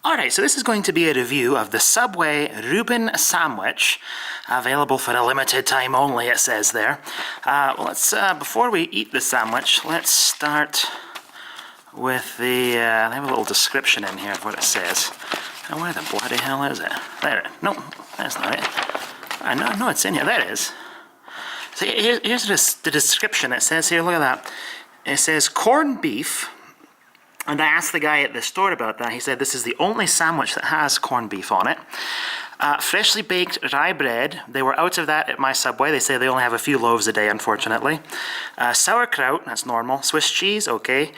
Alright, so this is going to be a review of the Subway Reuben Sandwich, available for a limited time only, it says there. Before we eat the sandwich, let's start with they have a little description in here of what it says. Now, where the bloody hell is it? There, no, that's not it. I know it's in here, there it is. So here's the description it says here, look at that. It says corned beef. And I asked the guy at the store about that. He said this is the only sandwich that has corned beef on it. Freshly baked rye bread. They were out of that at my Subway. They say they only have a few loaves a day, unfortunately. Sauerkraut, that's normal. Swiss cheese, okay.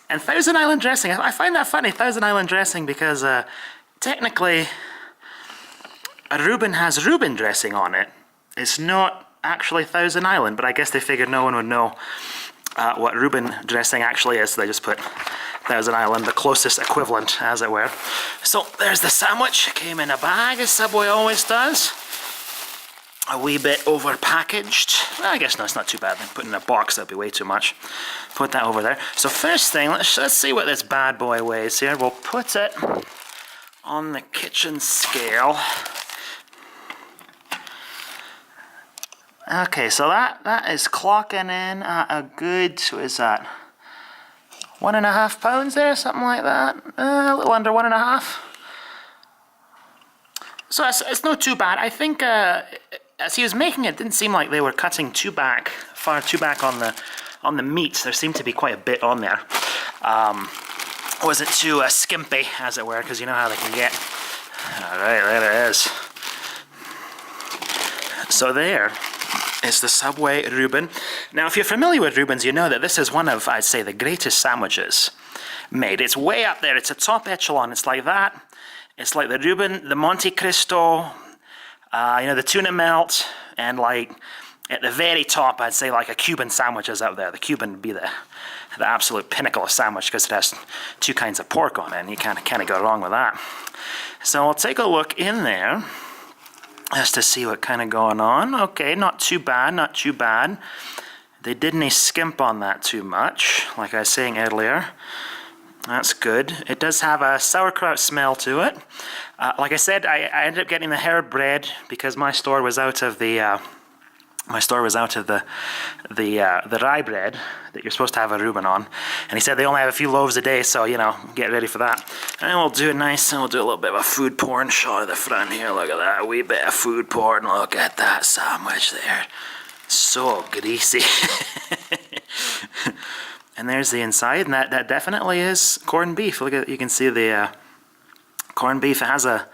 And Thousand Island dressing. I find that funny, Thousand Island dressing, because technically a Reuben has Reuben dressing on it. It's not actually Thousand Island, but I guess they figured no one would know what Reuben dressing actually is, so they just put Thousand Island, the closest equivalent, as it were. So there's the sandwich. Came in a bag, as Subway always does. A wee bit over-packaged. Well, I guess no, it's not too bad. Put it in a box, that'd be way too much. Put that over there. So first thing, let's see what this bad boy weighs here. We'll put it on the kitchen scale. Okay, so that is clocking in at a good, what is that? 1.5 pounds there, something like that. A little under 1.5. So it's not too bad. I think as he was making it, it didn't seem like they were cutting far too back on the meat. There seemed to be quite a bit on there. Wasn't too skimpy, as it were, because you know how they can get. All right, there it is. So there is the Subway Reuben. Now, if you're familiar with Reubens, you know that this is one of, I'd say, the greatest sandwiches made. It's way up there. It's a top echelon. It's like that. It's like the Reuben, the Monte Cristo, the tuna melt, and like at the very top, I'd say like a Cuban sandwich is up there. The Cuban would be the absolute pinnacle of sandwich because it has two kinds of pork on it, and you can't go wrong with that. So I'll take a look in there just to see what kind of going on. Okay, not too bad, not too bad. They didn't skimp on that too much, like I was saying earlier. That's good. It does have a sauerkraut smell to it. Like I said, I ended up getting the herb bread because my store was out of the the rye bread that you're supposed to have a Reuben on, and he said they only have a few loaves a day, so get ready for that. And we'll do it nice, and we'll do a little bit of a food porn shot of the front here. Look at that, a wee bit of food porn. Look at that sandwich there, so greasy. And there's the inside, and that definitely is corned beef. Look at, you can see the corned beef. It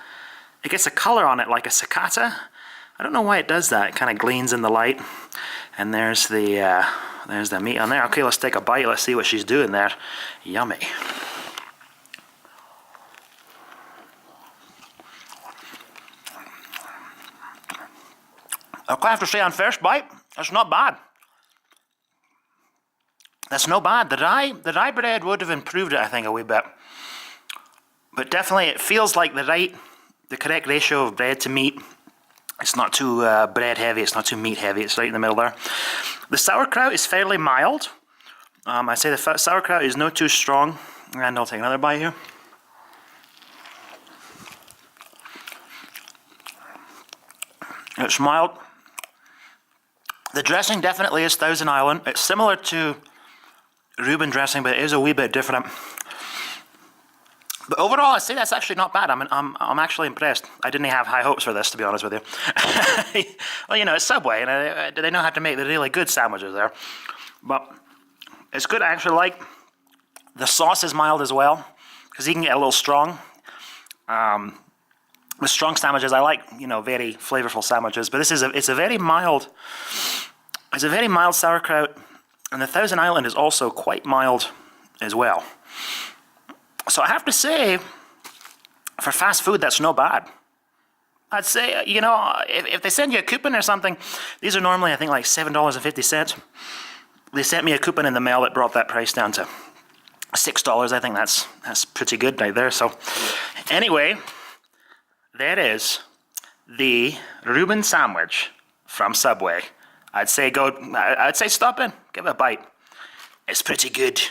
gets a color on it like a cicada. I don't know why it does that. It kind of gleams in the light. And there's the meat on there. Okay, let's take a bite. Let's see what she's doing there. Yummy. Okay, I have to say on first bite, that's not bad. That's no bad. The rye bread would have improved it, I think, a wee bit. But definitely, it feels like the correct ratio of bread to meat. It's not too bread heavy, it's not too meat heavy, it's right in the middle there. The sauerkraut is fairly mild. I'd say the sauerkraut is not too strong. And I'll take another bite here. It's mild. The dressing definitely is Thousand Island. It's similar to Reuben dressing, but it is a wee bit different. But overall, I'd say that's actually not bad. I'm actually impressed. I didn't have high hopes for this, to be honest with you. Well, it's Subway, and they know how to make the really good sandwiches there. But it's good. I actually like the sauce is mild as well, because you can get a little strong. With strong sandwiches, I like very flavorful sandwiches, but it's a very mild sauerkraut, and the Thousand Island is also quite mild as well. So I have to say, for fast food, that's no bad. I'd say, if they send you a coupon or something, these are normally, I think, like $7.50. They sent me a coupon in the mail that brought that price down to $6. I think that's pretty good right there. So anyway, there is the Reuben sandwich from Subway. I'd say stop in, give it a bite. It's pretty good.